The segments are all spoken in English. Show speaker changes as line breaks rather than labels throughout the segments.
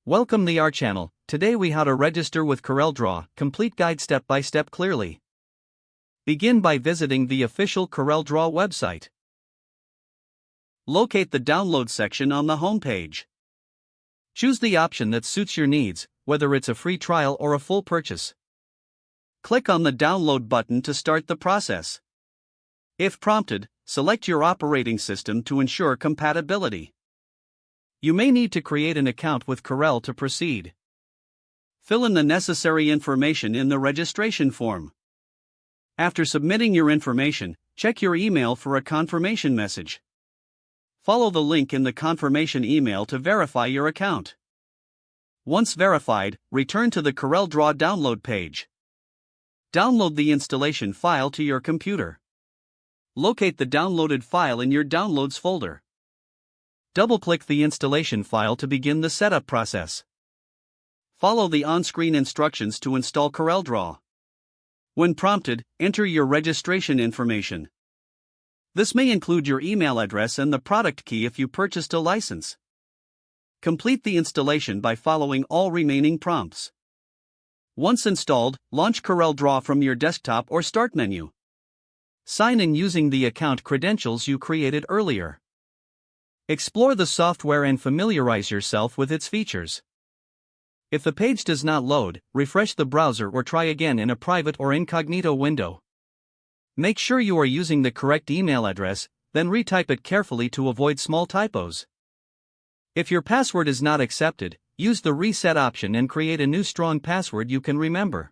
Welcome to our channel. Today we how to register with CorelDRAW, complete guide step by step clearly. Begin by visiting the official CorelDRAW website. Locate the download section on the home page. Choose the option that suits your needs, whether it's a free trial or a full purchase. Click on the download button to start the process. If prompted, select your operating system to ensure compatibility. You may need to create an account with Corel to proceed. Fill in the necessary information in the registration form. After submitting your information, check your email for a confirmation message. Follow the link in the confirmation email to verify your account. Once verified, return to the CorelDRAW download page. Download the installation file to your computer. Locate the downloaded file in your Downloads folder. Double-click the installation file to begin the setup process. Follow the on-screen instructions to install CorelDRAW. When prompted, enter your registration information. This may include your email address and the product key if you purchased a license. Complete the installation by following all remaining prompts. Once installed, launch CorelDRAW from your desktop or Start menu. Sign in using the account credentials you created earlier. Explore the software and familiarize yourself with its features. If the page does not load, refresh the browser or try again in a private or incognito window. Make sure you are using the correct email address, then retype it carefully to avoid small typos. If your password is not accepted, use the reset option and create a new strong password you can remember.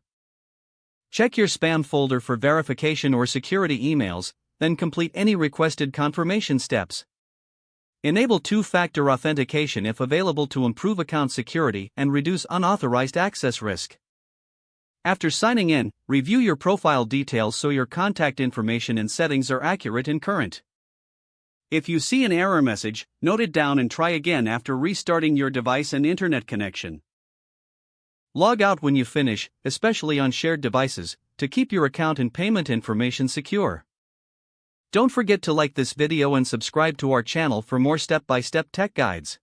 Check your spam folder for verification or security emails, then complete any requested confirmation steps. Enable two-factor authentication if available to improve account security and reduce unauthorized access risk. After signing in, review your profile details so your contact information and settings are accurate and current. If you see an error message, note it down and try again after restarting your device and internet connection. Log out when you finish, especially on shared devices, to keep your account and payment information secure. Don't forget to like this video and subscribe to our channel for more step-by-step tech guides.